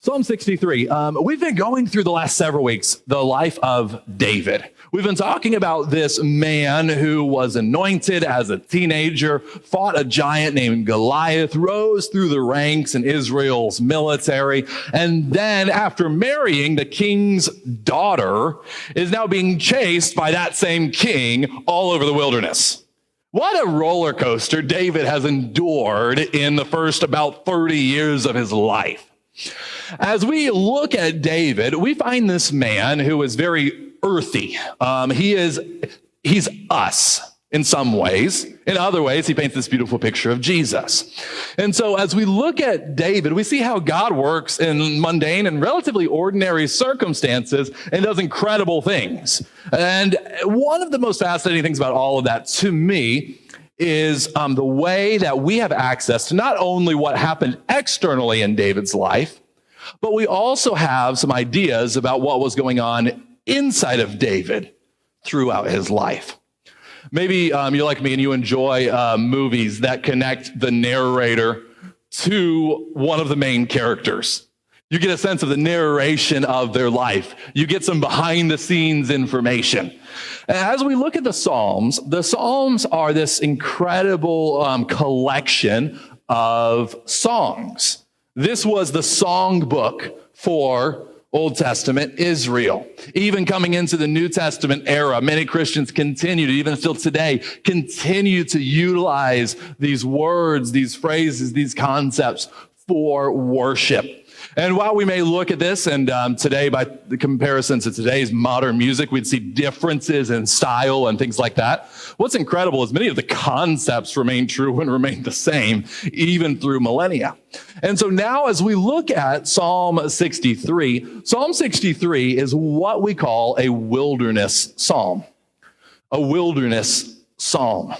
Psalm 63. We've been going through the last several weeks the life of David. We've been talking about this man who was anointed as a teenager, fought a giant named Goliath, rose through the ranks in Israel's military, and then after marrying the king's daughter, is now being chased by that same king all over the wilderness. What a roller coaster David has endured in the first about 30 years of his life. As we look at David, we find this man who is very earthy. He's us in some ways. In other ways, he paints this beautiful picture of Jesus. And so as we look at David, we see how God works in mundane and relatively ordinary circumstances and does incredible things. And one of the most fascinating things about all of that to me is the way that we have access to not only what happened externally in David's life, but we also have some ideas about what was going on inside of David throughout his life. Maybe you're like me and you enjoy movies that connect the narrator to one of the main characters. You get a sense of the narration of their life. You get some behind the scenes information. As we look at the Psalms are this incredible collection of songs. This was the song book for Old Testament Israel. Even coming into the New Testament era, many Christians continue to, even still today, continue to utilize these words, these phrases, these concepts for worship. And while we may look at this, and today, by the comparison to today's modern music, we'd see differences in style and things like that. What's incredible is many of the concepts remain true and remain the same, even through millennia. And so now as we look at Psalm 63 is what we call a wilderness psalm. A wilderness psalm.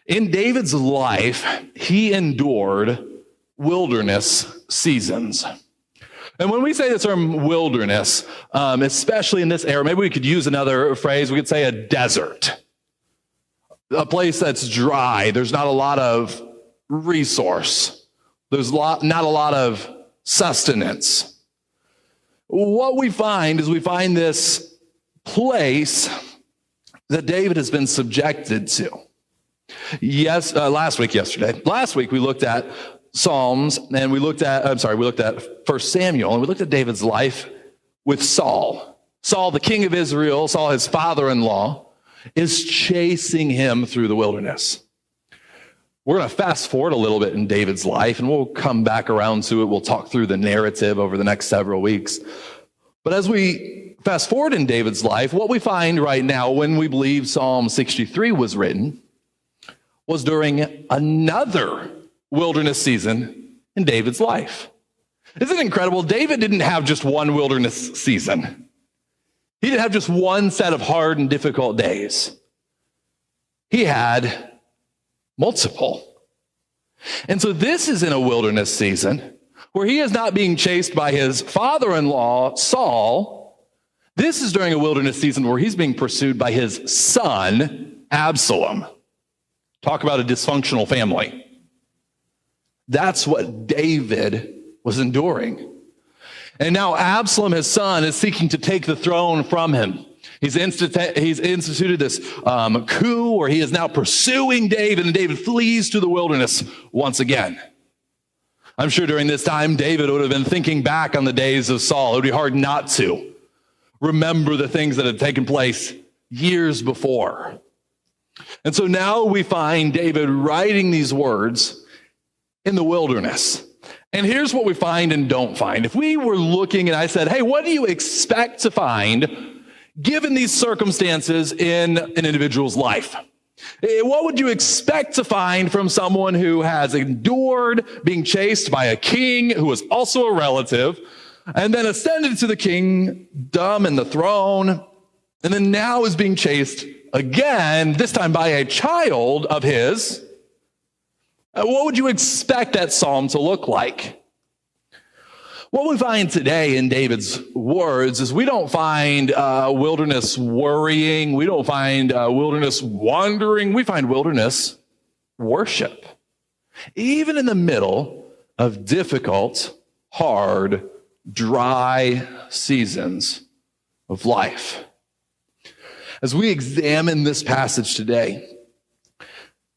In David's life, he endured wilderness seasons. And when we say the term wilderness, especially in this era, maybe we could use another phrase. We could say a desert, a place that's dry. There's not a lot of resource. There's not a lot of sustenance. What we find is this place that David has been subjected to. Last week we looked at Psalms, and we looked at 1 Samuel, and we looked at David's life with Saul. Saul, the king of Israel, Saul, his father-in-law, is chasing him through the wilderness. We're going to fast forward a little bit in David's life, and we'll come back around to it. We'll talk through the narrative over the next several weeks. But as we fast forward in David's life, what we find right now when we believe Psalm 63 was written was during another wilderness season in David's life. Isn't it incredible? David didn't have just one wilderness season. He didn't have just one set of hard and difficult days. He had multiple. And so this is in a wilderness season where he is not being chased by his father-in-law, Saul. This is during a wilderness season where he's being pursued by his son, Absalom. Talk about a dysfunctional family. That's what David was enduring. And now Absalom, his son, is seeking to take the throne from him. He's instituted this coup where he is now pursuing David, and David flees to the wilderness once again. I'm sure during this time, David would have been thinking back on the days of Saul. It would be hard not to remember the things that had taken place years before. And so now we find David writing these words in the wilderness. And here's what we find and don't find. If we were looking and I said, hey, what do you expect to find given these circumstances in an individual's life? What would you expect to find from someone who has endured being chased by a king who was also a relative, and then ascended to the kingdom and the throne, and then now is being chased again, this time by a child of his? What would you expect that psalm to look like? What we find today in David's words is we don't find wilderness worrying. We don't find wilderness wandering. We find wilderness worship. Even in the middle of difficult, hard dry seasons of life. As we examine this passage today,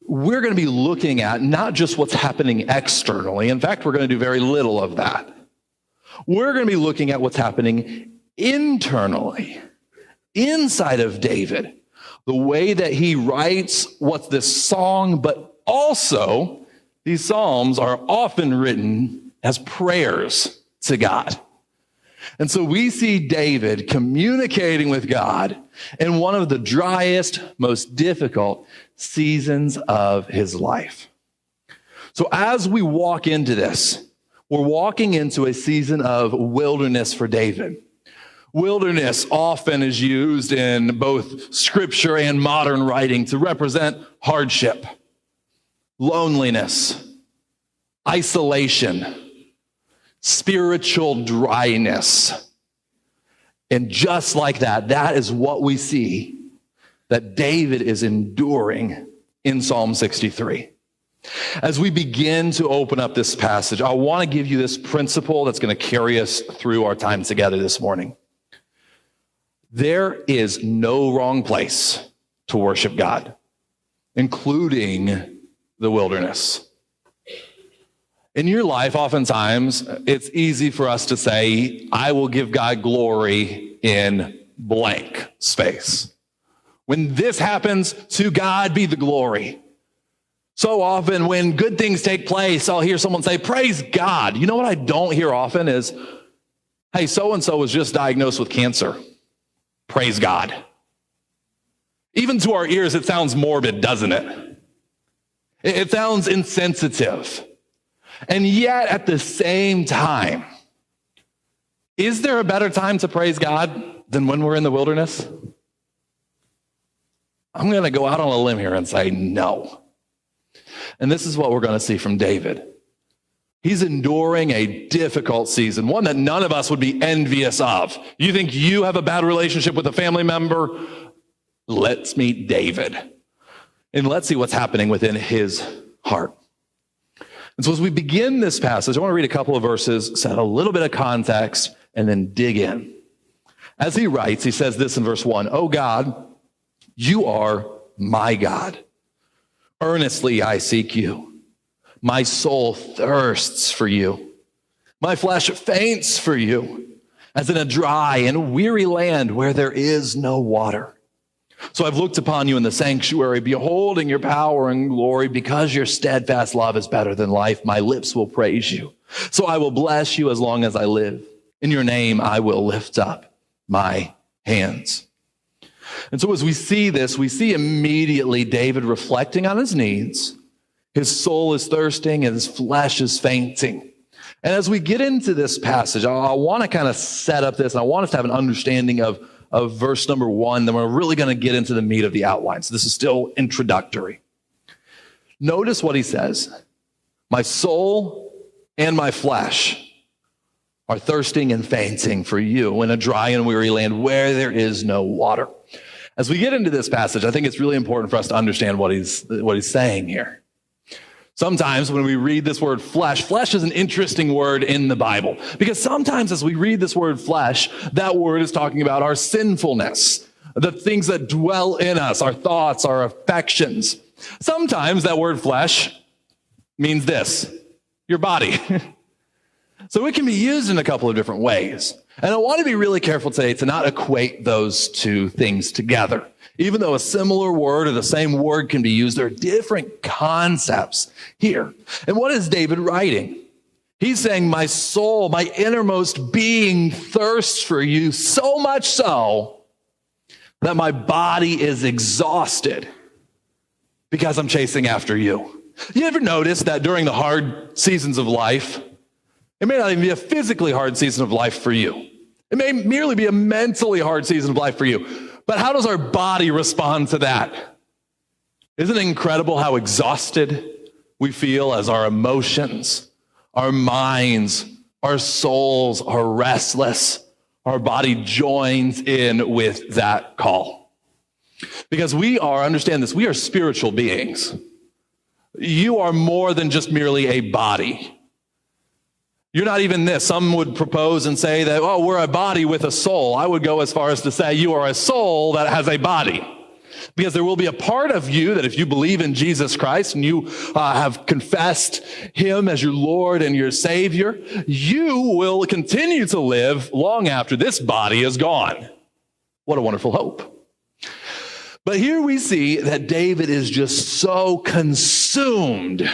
we're going to be looking at not just what's happening externally. In fact, we're going to do very little of that. We're going to be looking at what's happening internally, inside of David, the way that he writes what's this song, but also these psalms are often written as prayers to God. And so we see David communicating with God in one of the driest, most difficult seasons of his life. So as we walk into this, we're walking into a season of wilderness for David. Wilderness often is used in both scripture and modern writing to represent hardship, loneliness, isolation, spiritual dryness. And just like that, that is what we see that David is enduring in Psalm 63. As we begin to open up this passage, I want to give you this principle that's going to carry us through our time together this morning. There is no wrong place to worship God, including the wilderness. In your life, oftentimes, it's easy for us to say, I will give God glory in blank space. When this happens, to God be the glory. So often when good things take place, I'll hear someone say, praise God. You know what I don't hear often is, hey, so-and-so was just diagnosed with cancer. Praise God. Even to our ears, it sounds morbid, doesn't it? It sounds insensitive. And yet, at the same time, is there a better time to praise God than when we're in the wilderness? I'm going to go out on a limb here and say no. And this is what we're going to see from David. He's enduring a difficult season, one that none of us would be envious of. You think you have a bad relationship with a family member? Let's meet David. And let's see what's happening within his heart. And so as we begin this passage, I want to read a couple of verses, set a little bit of context, and then dig in. As he writes, he says this in verse 1, "O God, you are my God. Earnestly I seek you. My soul thirsts for you. My flesh faints for you, as in a dry and weary land where there is no water. So I've looked upon you in the sanctuary, beholding your power and glory. Because your steadfast love is better than life, my lips will praise you. So I will bless you as long as I live. In your name I will lift up my hands." And so as we see this, we see immediately David reflecting on his needs. His soul is thirsting and his flesh is fainting. And as we get into this passage, I want to kind of set up this, and I want us to have an understanding of verse number 1, then we're really going to get into the meat of the outline. So this is still introductory. Notice what he says. My soul and my flesh are thirsting and fainting for you in a dry and weary land where there is no water. As we get into this passage, I think it's really important for us to understand what he's saying here. Sometimes when we read this word flesh is an interesting word in the Bible, because sometimes as we read this word flesh, that word is talking about our sinfulness, the things that dwell in us, our thoughts, our affections. Sometimes that word flesh means this, your body. So it can be used in a couple of different ways. And I want to be really careful today to not equate those two things together. Even though a similar word or the same word can be used, there are different concepts here. And what is David writing? He's saying, my soul, my innermost being thirsts for you, so much so that my body is exhausted because I'm chasing after you. You ever notice that during the hard seasons of life, it may not even be a physically hard season of life for you. It may merely be a mentally hard season of life for you. But how does our body respond to that? Isn't it incredible how exhausted we feel as our emotions, our minds, our souls are restless? Our body joins in with that call. Because understand this, we are spiritual beings. You are more than just merely a body. You're not even this. Some would propose and say that, oh, we're a body with a soul. I would go as far as to say you are a soul that has a body. Because there will be a part of you that if you believe in Jesus Christ and you have confessed him as your Lord and your Savior, you will continue to live long after this body is gone. What a wonderful hope. But here we see that David is just so consumed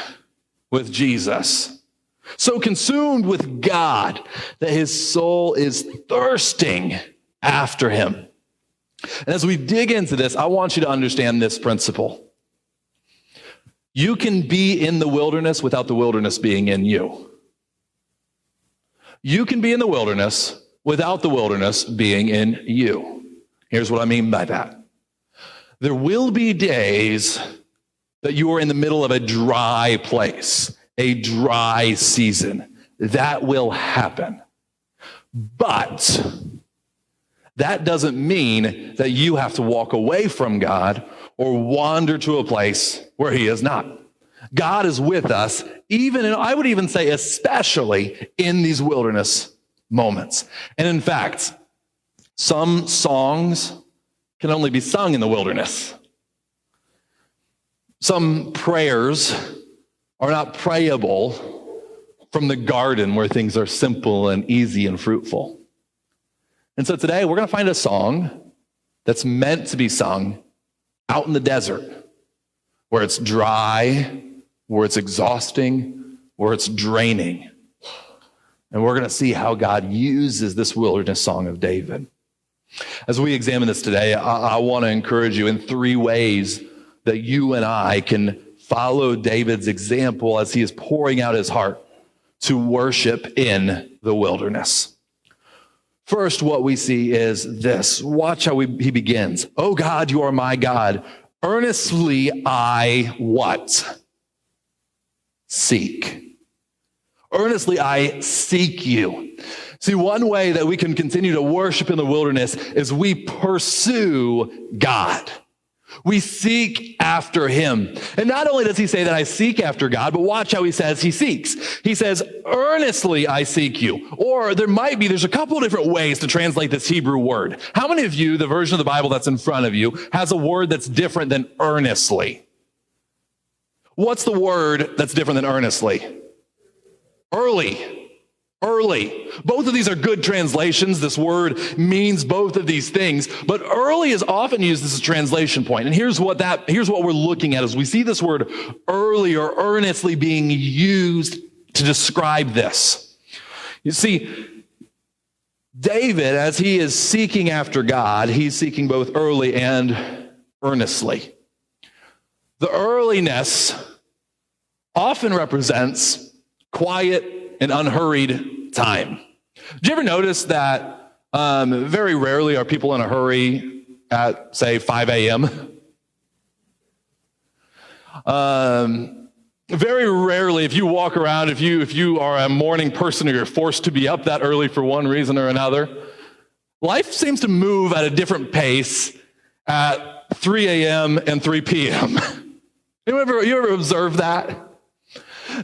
with Jesus, so consumed with God that his soul is thirsting after him. And as we dig into this, I want you to understand this principle. You can be in the wilderness without the wilderness being in you. You can be in the wilderness without the wilderness being in you. Here's what I mean by that. There will be days that you are in the middle of a dry place, a dry season. That will happen. But that doesn't mean that you have to walk away from God or wander to a place where he is not. God is with us, even, and I would even say especially in these wilderness moments. And in fact, some songs can only be sung in the wilderness. Some prayers are not prayable from the garden where things are simple and easy and fruitful. And so today we're going to find a song that's meant to be sung out in the desert, where it's dry, where it's exhausting, where it's draining. And we're going to see how God uses this wilderness song of David. As we examine this today, I want to encourage you in 3 ways that you and I can follow David's example as he is pouring out his heart to worship in the wilderness. First, what we see is this. Watch how he begins. Oh God, you are my God. Earnestly I what? Seek. Earnestly I seek you. See, one way that we can continue to worship in the wilderness is we pursue God. We seek after him. And not only does he say that I seek after God, but watch how he says he seeks. He says, earnestly I seek you. Or there's a couple of different ways to translate this Hebrew word. How many of you, the version of the Bible that's in front of you, has a word that's different than earnestly? What's the word that's different than earnestly? Early. Early. Both of these are good translations. This word means both of these things, but early is often used as a translation point. And here's what we're looking at as we see this word early or earnestly being used to describe this. You see, David, as he is seeking after God, he's seeking both early and earnestly. The earliness often represents quiet and unhurried time. Did you ever notice that very rarely are people in a hurry at, say, 5 a.m.? Very rarely, if you walk around, if you are a morning person or you're forced to be up that early for one reason or another, life seems to move at a different pace at 3 a.m. and 3 p.m. You ever observe that?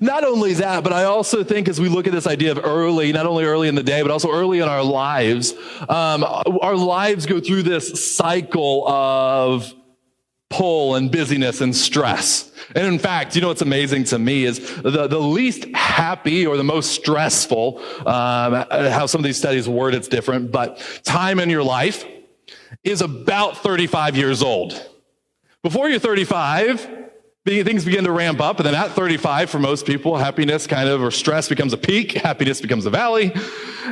Not only that, but I also think as we look at this idea of early, not only early in the day, but also early in our lives go through this cycle of pull and busyness and stress. And in fact, you know what's amazing to me is the least happy or the most stressful, how some of these studies word it's different, but time in your life is about 35 years old. Before you're 35, things begin to ramp up, and then at 35, for most people, happiness or stress becomes a peak, happiness becomes a valley.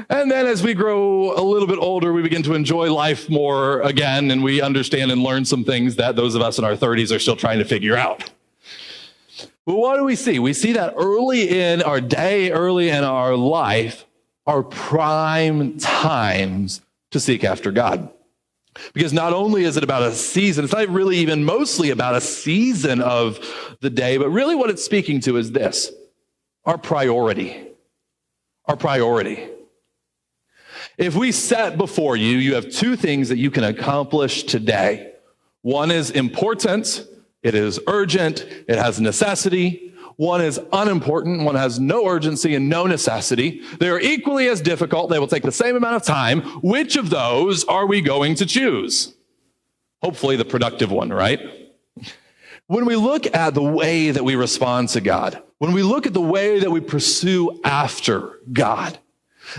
And then as we grow a little bit older, we begin to enjoy life more again, and we understand and learn some things that those of us in our 30s are still trying to figure out. But what do we see? We see that early in our day, early in our life, are prime times to seek after God. Because not only is it about a season, it's not really even mostly about a season of the day, but really what it's speaking to is this, our priority. Our priority. If we set before you, you have 2 things that you can accomplish today. One is important, it is urgent, it has necessity. One is unimportant, one has no urgency and no necessity. They are equally as difficult. They will take the same amount of time. Which of those are we going to choose? Hopefully the productive one, right? When we look at the way that we respond to God, when we look at the way that we pursue after God,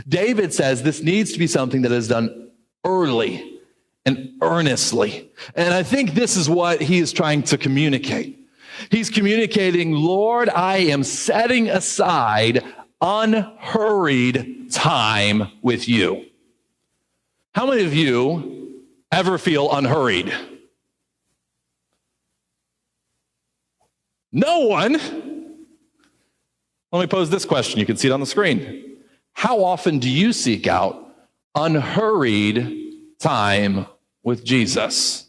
David says this needs to be something that is done early and earnestly. And I think this is what he is trying to communicate. He's communicating, Lord, I am setting aside unhurried time with you. How many of you ever feel unhurried? No one. Let me pose this question. You can see it on the screen. How often do you seek out unhurried time with Jesus?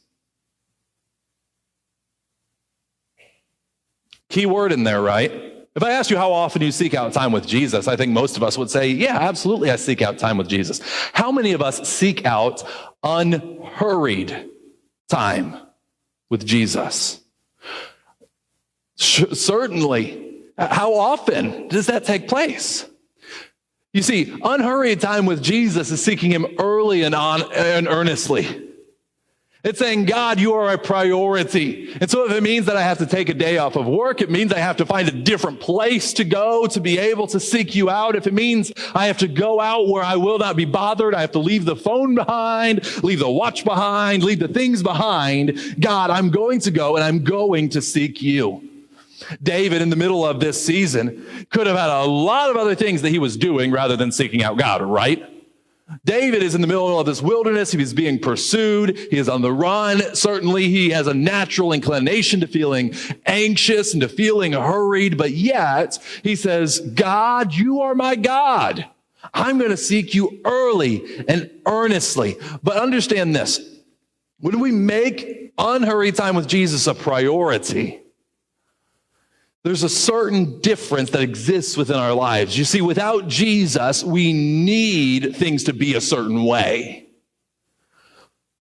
Key word in there, right? If I asked you how often you seek out time with Jesus, I think most of us would say, yeah, absolutely, I seek out time with Jesus. How many of us seek out unhurried time with Jesus? Certainly. How often does that take place? You see, unhurried time with Jesus is seeking him early and earnestly. It's saying, God, you are a priority. And so if it means that I have to take a day off of work, it means I have to find a different place to go to be able to seek you out. If it means I have to go out where I will not be bothered, I have to leave the phone behind, leave the watch behind, leave the things behind. God, I'm going to go and I'm going to seek you. David, in the middle of this season, could have had a lot of other things that he was doing rather than seeking out God, right? David is in the middle of this wilderness. He is being pursued. He is on the run. Certainly, he has a natural inclination to feeling anxious and to feeling hurried. But yet, he says, God, you are my God. I'm going to seek you early and earnestly. But understand this. When we make unhurried time with Jesus a priority, there's a certain difference that exists within our lives. You see, without Jesus, we need things to be a certain way.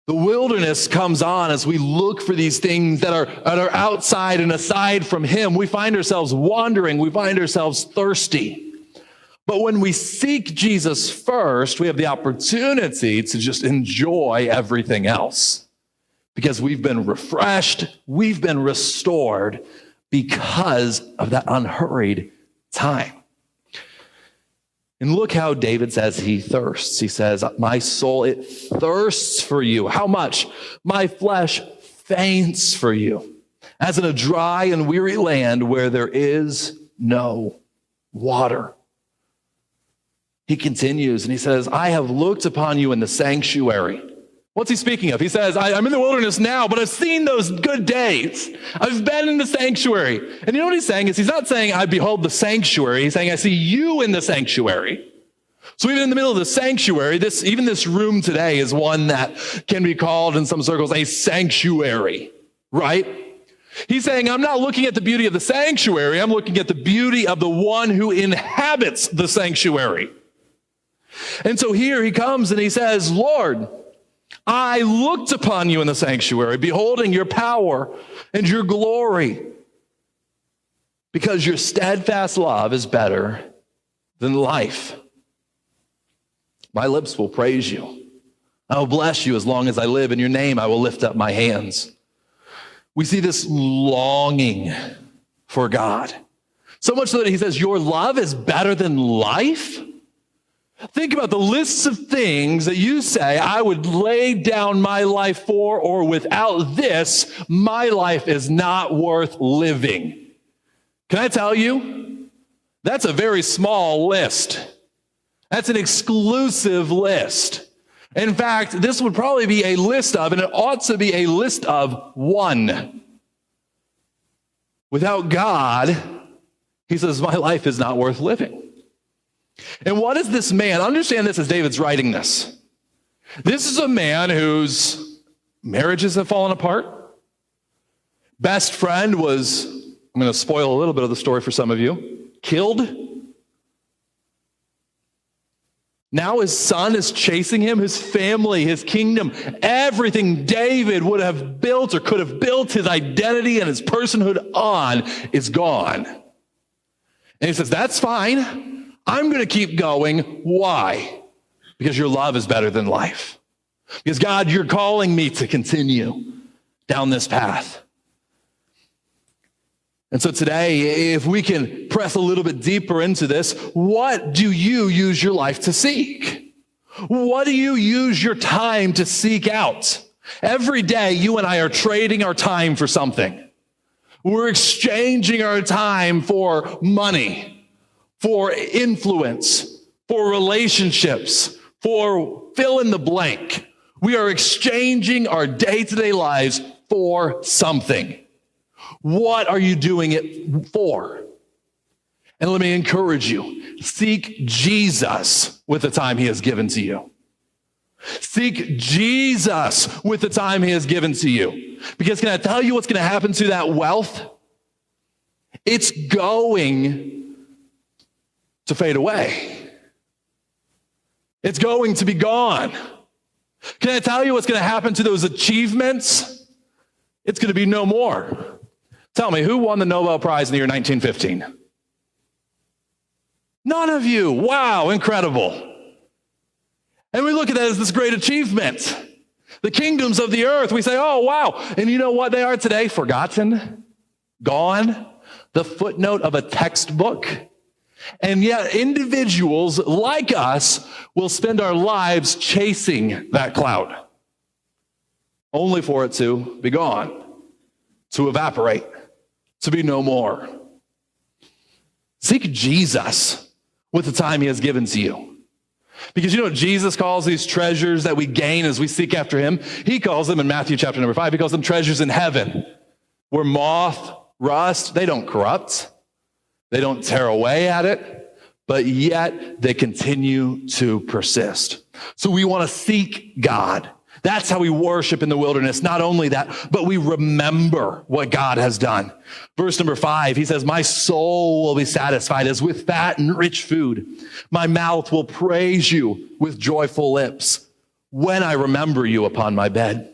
The wilderness comes on as we look for these things that are outside and aside from him. We find ourselves wandering. We find ourselves thirsty. But when we seek Jesus first, we have the opportunity to just enjoy everything else because we've been refreshed, we've been restored, because of that unhurried time. And look how David says he thirsts. He says, my soul, it thirsts for you. How much? My flesh faints for you, as in a dry and weary land where there is no water. He continues and he says, I have looked upon you in the sanctuary. What's he speaking of? He says, I'm in the wilderness now, but I've seen those good days. I've been in the sanctuary. And you know what he's saying is he's not saying, I behold the sanctuary. He's saying, I see you in the sanctuary. So even in the middle of the sanctuary, even this room today is one that can be called in some circles a sanctuary, right? He's saying, I'm not looking at the beauty of the sanctuary. I'm looking at the beauty of the one who inhabits the sanctuary. And so here he comes and he says, Lord, I looked upon you in the sanctuary, beholding your power and your glory, because your steadfast love is better than life. My lips will praise you. I will bless you as long as I live. In your name, I will lift up my hands. We see this longing for God. So much so that he says, your love is better than life. Think about the lists of things that you say, I would lay down my life for, or without this, my life is not worth living. Can I tell you? That's a very small list. That's an exclusive list. In fact, this would probably be a list of, and it ought to be a list of one. Without God, he says, my life is not worth living. And what is this man? Understand this as David's writing this. This is a man whose marriages have fallen apart. Best friend was, I'm going to spoil a little bit of the story for some of you, killed. Now his son is chasing him, his family, his kingdom, everything David would have built or could have built his identity and his personhood on is gone. And he says, that's fine. I'm going to keep going. Why? Because your love is better than life. Because God, you're calling me to continue down this path. And so today, if we can press a little bit deeper into this, what do you use your life to seek? What do you use your time to seek out? Every day, you and I are trading our time for something. We're exchanging our time for money, for influence, for relationships, for fill in the blank. We are exchanging our day-to-day lives for something. What are you doing it for? And let me encourage you, seek Jesus with the time he has given to you. Seek Jesus with the time he has given to you. Because can I tell you what's going to happen to that wealth? It's going to fade away. It's going to be gone. Can I tell you what's going to happen to those achievements? It's going to be no more. Tell me, who won the Nobel Prize in the year 1915? None of you. Wow, incredible. And we look at that as this great achievement. The kingdoms of the earth, we say, oh, wow. And you know what they are today? Forgotten, gone, the footnote of a textbook. And yet individuals like us will spend our lives chasing that cloud, only for it to be gone, to evaporate, to be no more. Seek Jesus with the time he has given to you. Because you know what Jesus calls these treasures that we gain as we seek after him? He calls them in Matthew chapter number 5, he calls them treasures in heaven, where moth, rust, they don't corrupt. They don't tear away at it, but yet they continue to persist. So we want to seek God. That's how we worship in the wilderness. Not only that, but we remember what God has done. Verse number 5, he says, my soul will be satisfied as with fat and rich food. My mouth will praise you with joyful lips when I remember you upon my bed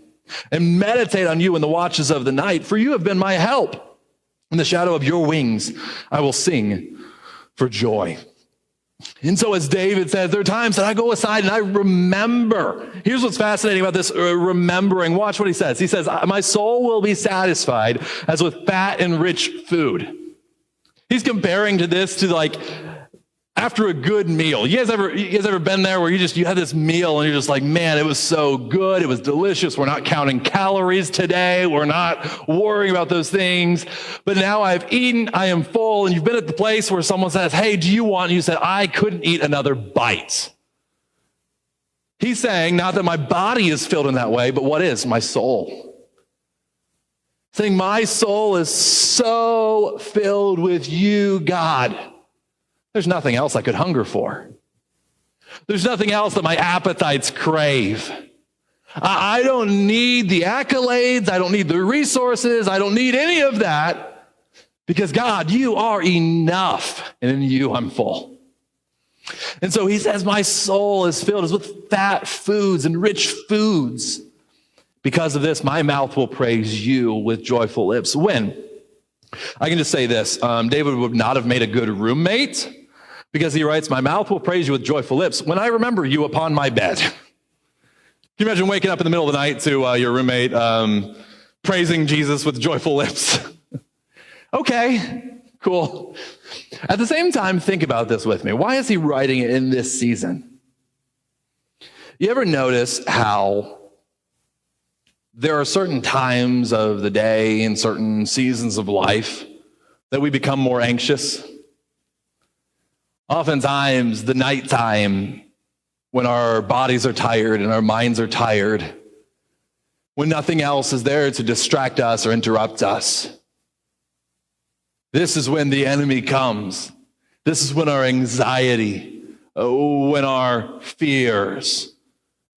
and meditate on you in the watches of the night, for you have been my help. In the shadow of your wings, I will sing for joy. And so as David says, there are times that I go aside and I remember. Here's what's fascinating about this remembering. Watch what he says. He says, my soul will be satisfied as with fat and rich food. He's comparing to this to like after a good meal. You guys ever been there where you had this meal and you're just like, man, it was so good. It was delicious. We're not counting calories today. We're not worrying about those things. But now I've eaten, I am full. And you've been at the place where someone says, hey, do you want? And you said, I couldn't eat another bite. He's saying, not that my body is filled in that way, but what is? My soul. Saying, my soul is so filled with you, God. There's nothing else I could hunger for. There's nothing else that my appetites crave. I don't need the accolades. I don't need the resources. I don't need any of that because God, you are enough. And in you, I'm full. And so he says, my soul is filled as with fat foods and rich foods. Because of this, my mouth will praise you with joyful lips. When? I can just say this. David would not have made a good roommate because he writes, my mouth will praise you with joyful lips when I remember you upon my bed. Can you imagine waking up in the middle of the night to your roommate praising Jesus with joyful lips? Okay, cool. At the same time, think about this with me. Why is he writing it in this season? You ever notice how there are certain times of the day and certain seasons of life that we become more anxious? Oftentimes, the nighttime, when our bodies are tired and our minds are tired, when nothing else is there to distract us or interrupt us. This is when the enemy comes. This is when our anxiety, when our fears,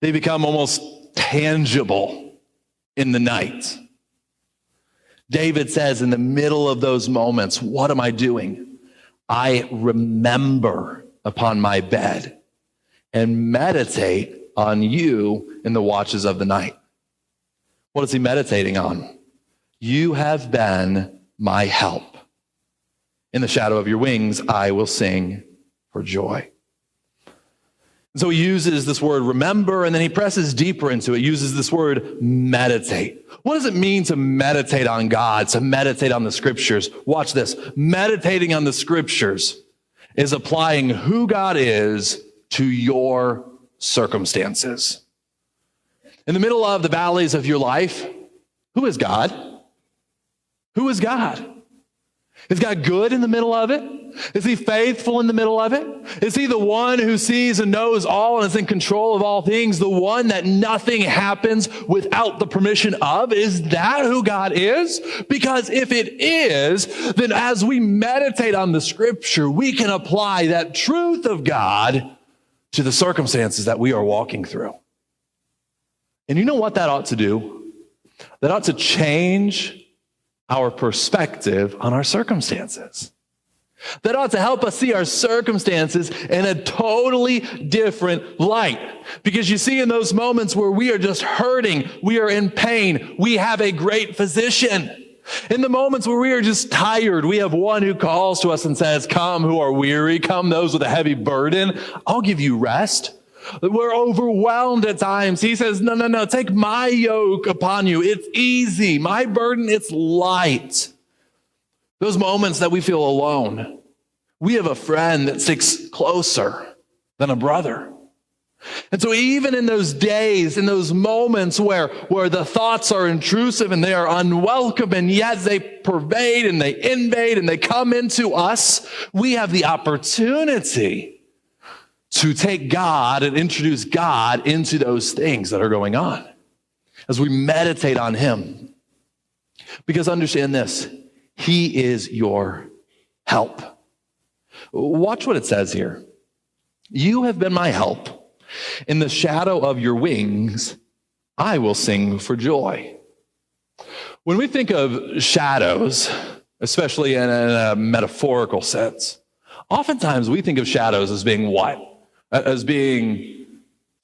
they become almost tangible in the night. David says, in the middle of those moments, what am I doing? I remember upon my bed and meditate on you in the watches of the night. What is he meditating on? You have been my help. In the shadow of your wings, I will sing for joy. So he uses this word remember, and then he presses deeper into it, uses this word meditate. What does it mean to meditate on God, to meditate on the scriptures? Watch this. Meditating on the scriptures is applying who God is to your circumstances. In the middle of the valleys of your life, who is God? Who is God? Is God good in the middle of it? Is he faithful in the middle of it? Is he the one who sees and knows all and is in control of all things? The one that nothing happens without the permission of? Is that who God is? Because if it is, then as we meditate on the scripture, we can apply that truth of God to the circumstances that we are walking through. And you know what that ought to do? That ought to change our perspective on our circumstances. That ought to help us see our circumstances in a totally different light. Because you see, in those moments where we are just hurting, we are in pain, we have a great physician. In the moments where we are just tired, we have one who calls to us and says, come who are weary, come those with a heavy burden, I'll give you rest. We're overwhelmed at times. He says, no, take my yoke upon you. It's easy. My burden, it's light. Those moments that we feel alone, we have a friend that sticks closer than a brother. And so even in those days, in those moments where the thoughts are intrusive and they are unwelcome, and yet they pervade and they invade and they come into us, we have the opportunity to take God and introduce God into those things that are going on as we meditate on him. Because understand this, he is your help. Watch what it says here. You have been my help. In the shadow of your wings, I will sing for joy. When we think of shadows, especially in a metaphorical sense, oftentimes we think of shadows as being what? As being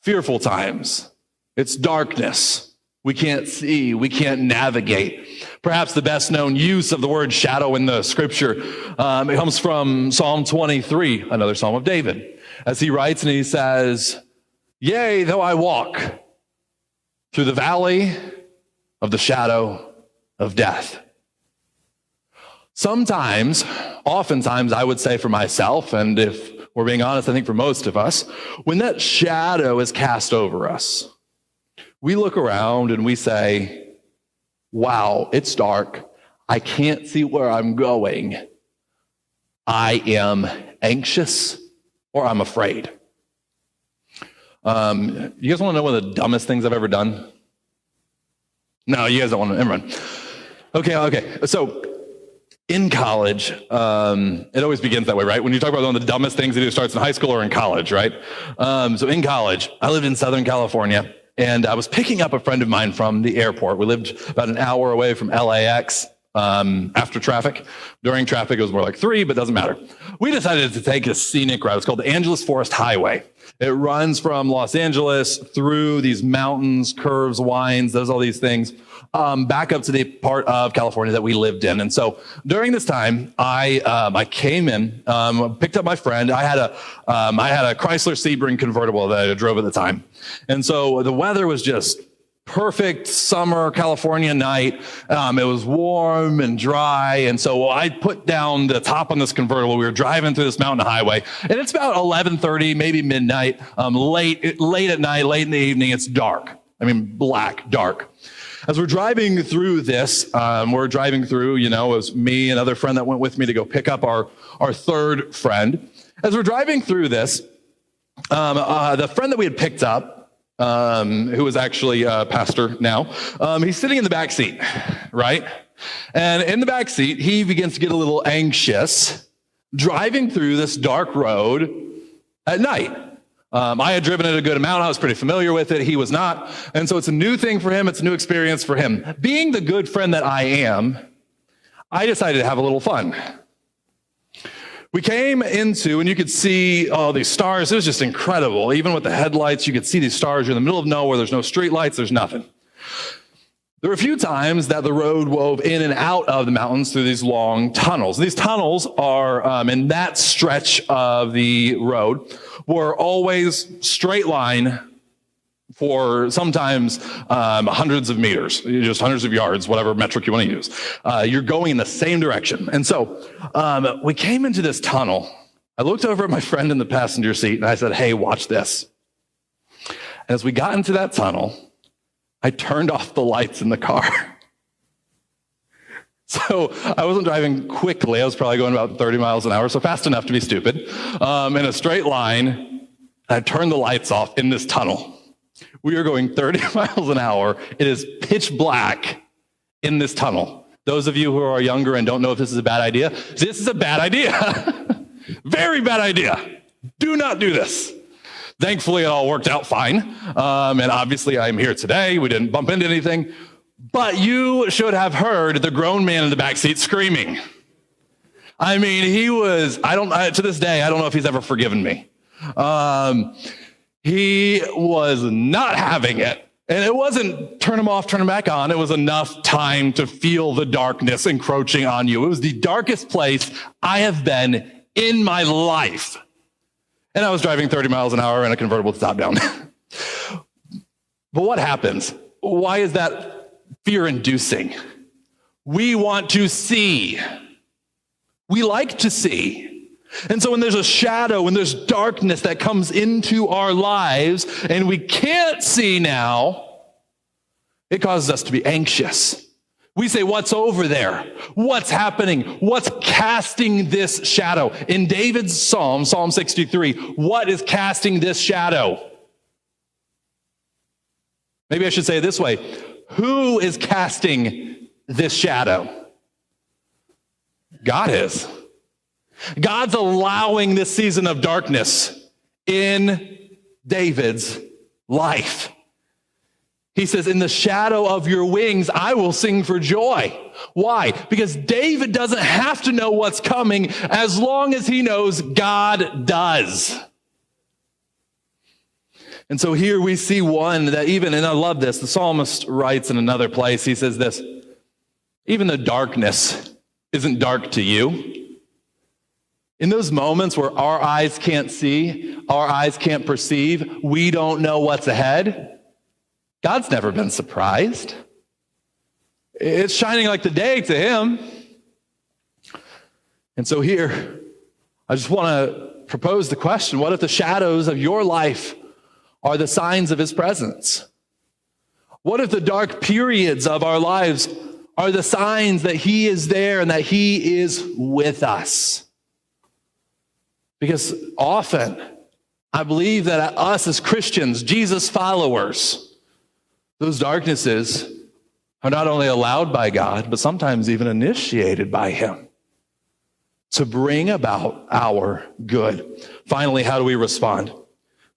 fearful times. It's darkness. We can't see. We can't navigate. Perhaps the best known use of the word shadow in the scripture it comes from Psalm 23, another Psalm of David. As he writes and he says, yea, though I walk through the valley of the shadow of death. Sometimes, oftentimes, I would say for myself, and if we're being honest, I think for most of us, when that shadow is cast over us, we look around and we say, wow, it's dark. I can't see where I'm going. I am anxious or I'm afraid. You guys want to know one of the dumbest things I've ever done? No, you guys don't want to. Never mind. Okay. So in college, it always begins that way, right? When you talk about one of the dumbest things, it either starts in high school or in college, right? So in college, I lived in Southern California, and I was picking up a friend of mine from the airport. We lived about an hour away from LAX after traffic. During traffic, it was more like 3, but doesn't matter. We decided to take a scenic route. It's called the Angeles Forest Highway. It runs from Los Angeles through these mountains, curves, winds, does all these things, back up to the part of California that we lived in. And so during this time, I came in, picked up my friend. I had a Chrysler Sebring convertible that I drove at the time. And so the weather was just perfect summer California night. It was warm and dry. And so I put down the top on this convertible. We were driving through this mountain highway, and it's about 11:30, maybe midnight, late at night, late in the evening. It's dark. I mean, black, dark. As we're driving through this, it was me, another friend that went with me to go pick up our third friend. As we're driving through this, the friend that we had picked up, who is actually a pastor now, he's sitting in the back seat, right? And in the back seat, he begins to get a little anxious driving through this dark road at night. I had driven it a good amount. I was pretty familiar with it. He was not. And so it's a new thing for him. It's a new experience for him. Being the good friend that I am, I decided to have a little fun. We came into, and you could see all these stars. It was just incredible. Even with the headlights, you could see these stars. You're in the middle of nowhere. There's no street lights. There's nothing. There were a few times that the road wove in and out of the mountains through these long tunnels. These tunnels are, in that stretch of the road, were always straight line for sometimes hundreds of meters, just hundreds of yards, whatever metric you want to use. You're going in the same direction. And so we came into this tunnel. I looked over at my friend in the passenger seat and I said, "Hey, watch this." And as we got into that tunnel, I turned off the lights in the car. So I wasn't driving quickly. I was probably going about 30 miles an hour, so fast enough to be stupid, in a straight line. I turned the lights off in this tunnel. We are going 30 miles an hour. It is pitch black in this tunnel. Those of you who are younger and don't know if this is a bad idea, this is a bad idea. Very bad idea. Do not do this. Thankfully, it all worked out fine. And obviously, I'm here today. We didn't bump into anything. But you should have heard the grown man in the backseat screaming. I mean, he was, to this day, I don't know if he's ever forgiven me. He was not having it. And it wasn't turn him off, turn him back on. It was enough time to feel the darkness encroaching on you. It was the darkest place I have been in my life. And I was driving 30 miles an hour in a convertible top down. But what happens? Why is that fear-inducing? We want to see. We like to see. And so when there's a shadow, when there's darkness that comes into our lives and we can't see now, it causes us to be anxious. We say, what's over there? What's happening? What's casting this shadow? In David's Psalm 63, what is casting this shadow? Maybe I should say it this way. Who is casting this shadow? God is. God's allowing this season of darkness in David's life. He says, in the shadow of your wings, I will sing for joy. Why? Because David doesn't have to know what's coming as long as he knows God does. And so here we see one that even, and I love this, the psalmist writes in another place, he says this, even the darkness isn't dark to you. In those moments where our eyes can't see, our eyes can't perceive, we don't know what's ahead, God's never been surprised. It's shining like the day to him. And so here, I just want to propose the question, what if the shadows of your life are the signs of his presence? What if the dark periods of our lives are the signs that he is there and that he is with us? Because often, I believe that us as Christians, Jesus followers, those darknesses are not only allowed by God, but sometimes even initiated by him to bring about our good. Finally, how do we respond?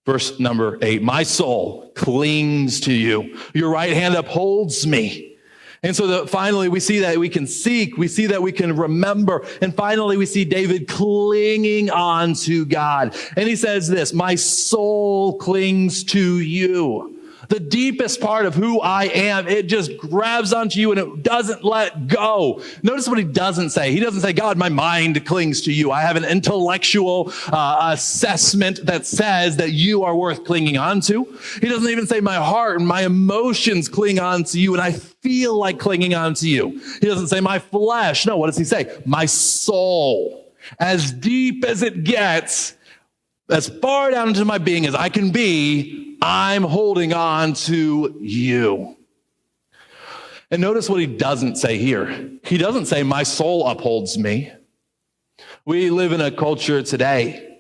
Verse number 8, my soul clings to you. Your right hand upholds me. And so finally we see that we can seek, we see that we can remember, and finally we see David clinging on to God. And he says this, my soul clings to you. The deepest part of who I am, it just grabs onto you and it doesn't let go. Notice what he doesn't say. He doesn't say, God, my mind clings to you. I have an intellectual assessment that says that you are worth clinging onto. He doesn't even say my heart and my emotions cling on to you and I feel like clinging on to you. He doesn't say my flesh. No, what does he say? My soul. As deep as it gets, as far down into my being as I can be, I'm holding on to you. And notice what he doesn't say here. He doesn't say, my soul upholds me. We live in a culture today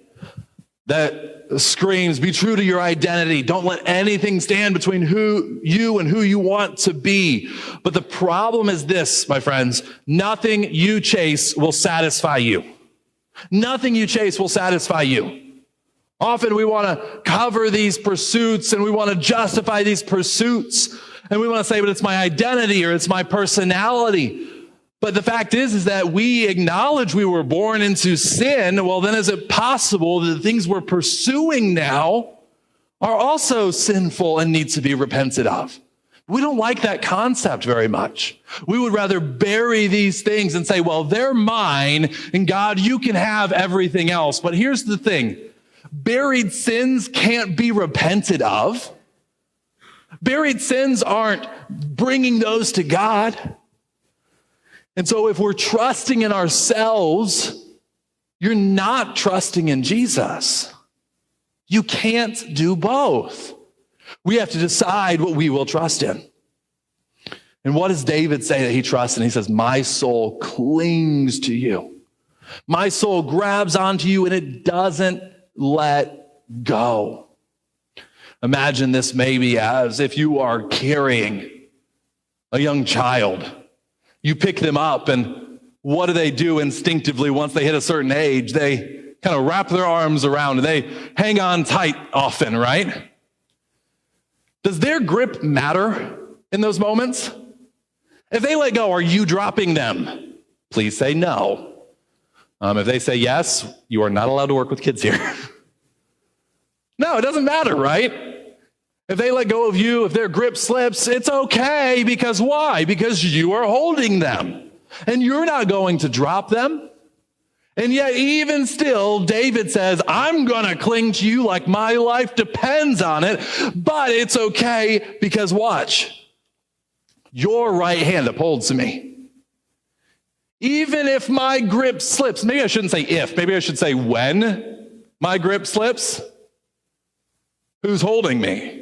that screams, be true to your identity. Don't let anything stand between who you want to be. But the problem is this, my friends, nothing you chase will satisfy you. Nothing you chase will satisfy you. Often we want to cover these pursuits and we want to justify these pursuits and we want to say, but it's my identity or it's my personality. But the fact is that we acknowledge we were born into sin. Well, then is it possible that the things we're pursuing now are also sinful and need to be repented of? We don't like that concept very much. We would rather bury these things and say, well, they're mine, and God, you can have everything else. But here's the thing. Buried sins can't be repented of. Buried sins aren't bringing those to God. And so if we're trusting in ourselves, you're not trusting in Jesus. You can't do both. We have to decide what we will trust in. And what does David say that he trusts in? He says, my soul clings to you. My soul grabs onto you and it doesn't let go. Imagine this maybe as if you are carrying a young child. You pick them up, and what do they do instinctively once they hit a certain age? They kind of wrap their arms around and they hang on tight often, right? Does their grip matter in those moments? If they let go, are you dropping them? Please say no. If they say yes, you are not allowed to work with kids here. No, it doesn't matter, right? If they let go of you, if their grip slips, it's okay. Because why? Because you are holding them. And you're not going to drop them. And yet, even still, David says, I'm going to cling to you like my life depends on it. But it's okay because watch. Your right hand upholds me. Even if my grip slips, maybe I shouldn't say if, maybe I should say when my grip slips, who's holding me?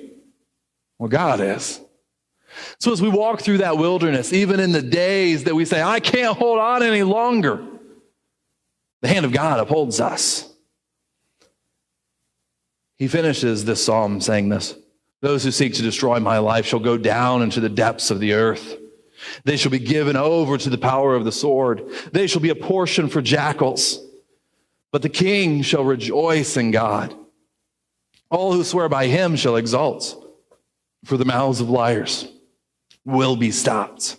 Well, God is. So as we walk through that wilderness, even in the days that we say, I can't hold on any longer, the hand of God upholds us. He finishes this psalm saying this, those who seek to destroy my life shall go down into the depths of the earth. They shall be given over to the power of the sword. They shall be a portion for jackals. But the king shall rejoice in God. All who swear by him shall exult. For the mouths of liars will be stopped.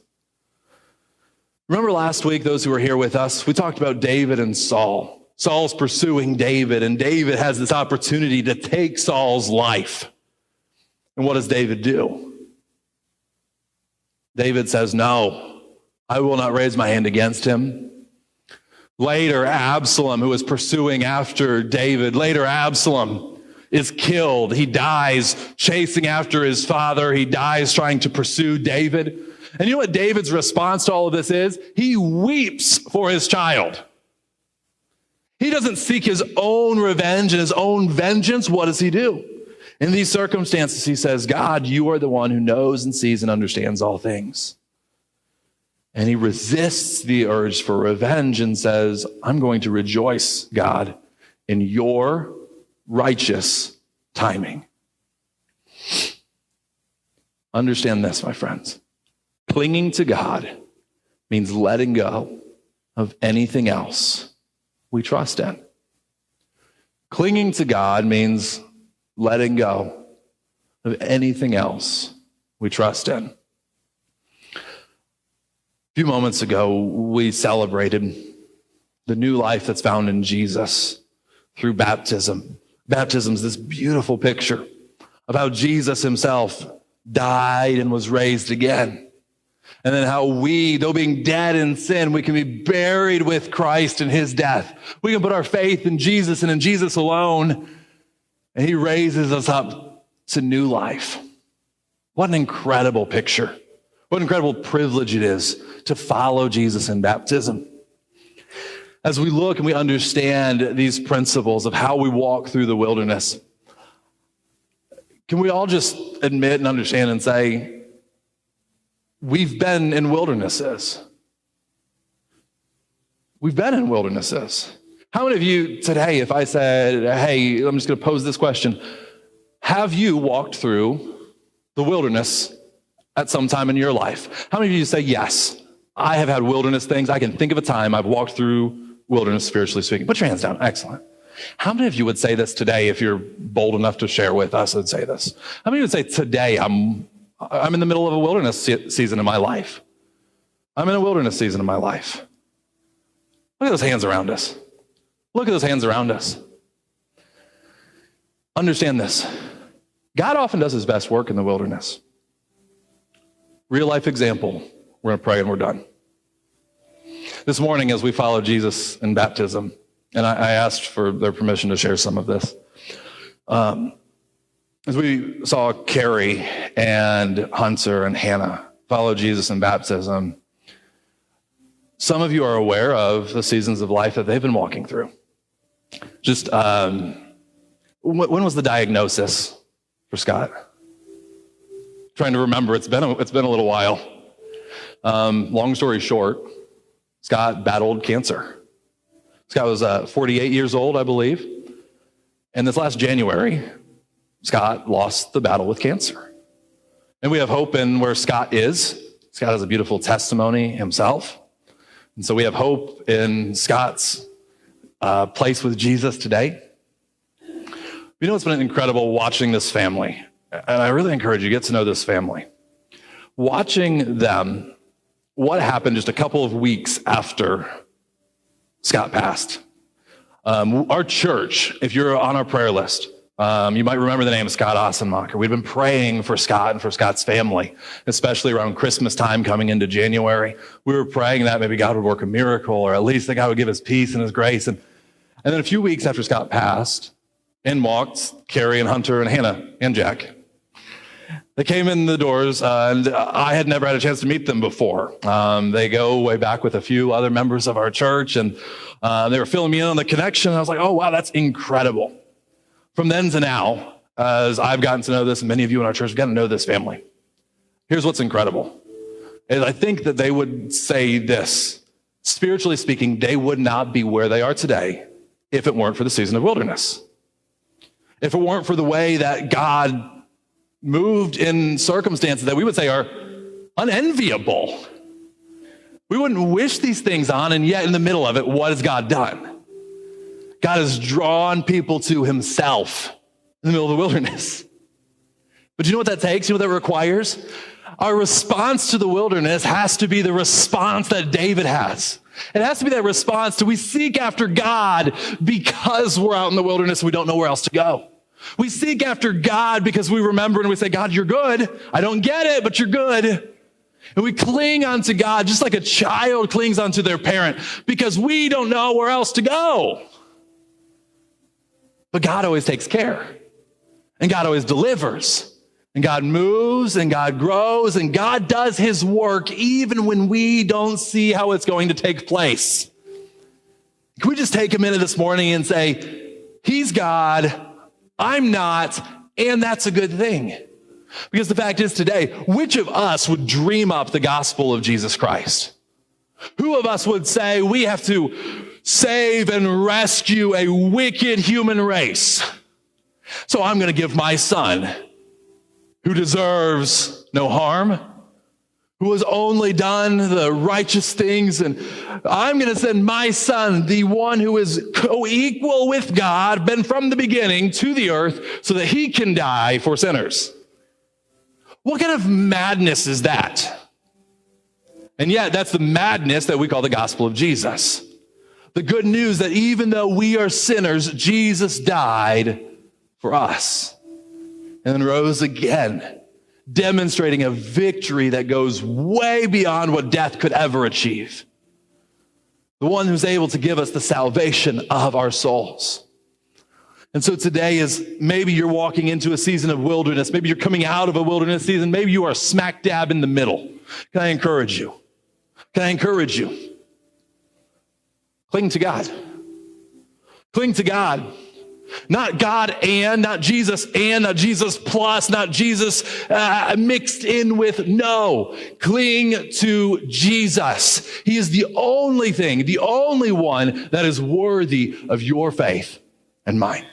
Remember last week, those who were here with us, we talked about David and Saul. Saul's pursuing David, and David has this opportunity to take Saul's life. And what does David do? David says, no, I will not raise my hand against him. Later, Absalom, who was pursuing after David, Absalom is killed. He dies chasing after his father. He dies trying to pursue David. And you know what David's response to all of this is? He weeps for his child. He doesn't seek his own revenge and his own vengeance. What does he do? In these circumstances, he says, God, you are the one who knows and sees and understands all things. And he resists the urge for revenge and says, I'm going to rejoice, God, in your righteous timing. Understand this, my friends. Clinging to God means letting go of anything else we trust in. Clinging to God means letting go of anything else we trust in. A few moments ago, we celebrated the new life that's found in Jesus through baptism. Baptism is this beautiful picture of how Jesus himself died and was raised again. And then how we, though being dead in sin, we can be buried with Christ in his death. We can put our faith in Jesus and in Jesus alone, and he raises us up to new life. What an incredible picture. What an incredible privilege it is to follow Jesus in baptism. As we look and we understand these principles of how we walk through the wilderness, can we all just admit and understand and say, we've been in wildernesses. We've been in wildernesses. How many of you today, if I said, hey, I'm just going to pose this question, have you walked through the wilderness at some time in your life? How many of you say, yes, I have had wilderness things. I can think of a time I've walked through wilderness, spiritually speaking. Put your hands down. Excellent. How many of you would say this today if you're bold enough to share with us and say this? How many would say today I'm in the middle of a wilderness season in my life? I'm in a wilderness season in my life. Look at those hands around us. Look at those hands around us. Understand this. God often does his best work in the wilderness. Real life example. We're going to pray and we're done. This morning, as we follow Jesus in baptism, and I asked for their permission to share some of this. As we saw Carrie and Hunter and Hannah follow Jesus in baptism, some of you are aware of the seasons of life that they've been walking through. Just, when was the diagnosis for Scott? Trying to remember, it's been a little while. Long story short, Scott battled cancer. Scott was 48 years old, I believe. And this last January, Scott lost the battle with cancer. And we have hope in where Scott is. Scott has a beautiful testimony himself. And so we have hope in Scott's place with Jesus today. You know, it's been incredible watching this family. And I really encourage you to get to know this family. Watching them, what happened just a couple of weeks after Scott passed. Our church, if you're on our prayer list, you might remember the name of Scott Ossenmacher. We've been praying for Scott and for Scott's family, especially around Christmas time coming into January. We were praying that maybe God would work a miracle, or at least that God would give his peace and his grace. And then a few weeks after Scott passed, in walked Carrie and Hunter and Hannah and Jack. They came in the doors, and I had never had a chance to meet them before. They go way back with a few other members of our church, and they were filling me in on the connection. I was like, oh, wow, that's incredible. From then to now, as I've gotten to know this, and many of you in our church have gotten to know this family, here's what's incredible. Is I think that they would say this. Spiritually speaking, they would not be where they are today if it weren't for the season of wilderness. If it weren't for the way that God moved in circumstances that we would say are unenviable. We wouldn't wish these things on, and yet in the middle of it, what has God done? God has drawn people to himself in the middle of the wilderness. But you know what that takes? You know what that requires? Our response to the wilderness has to be the response that David has. It has to be that response to we seek after God because we're out in the wilderness and we don't know where else to go. We seek after God because we remember and we say, God, you're good. I don't get it, but you're good. And we cling onto God just like a child clings onto their parent because we don't know where else to go. But God always takes care. And God always delivers. And God moves and God grows and God does his work even when we don't see how it's going to take place. Can we just take a minute this morning and say, he's God, I'm not, and that's a good thing. Because the fact is today, which of us would dream up the gospel of Jesus Christ? Who of us would say we have to save and rescue a wicked human race? So I'm going to give my son, who deserves no harm, who has only done the righteous things, and I'm going to send my son, the one who is co-equal with God, been from the beginning to the earth, so that he can die for sinners. What kind of madness is that? And yet, that's the madness that we call the gospel of Jesus. The good news that even though we are sinners, Jesus died for us and then rose again, demonstrating a victory that goes way beyond what death could ever achieve. The one who's able to give us the salvation of our souls. And so today is maybe you're walking into a season of wilderness. Maybe you're coming out of a wilderness season. Maybe you are smack dab in the middle. Can I encourage you? Can I encourage you? Cling to God. Cling to God. Not God and, not Jesus and, not Jesus plus, not Jesus mixed in with. No, cling to Jesus. He is the only thing, the only one that is worthy of your faith and mine.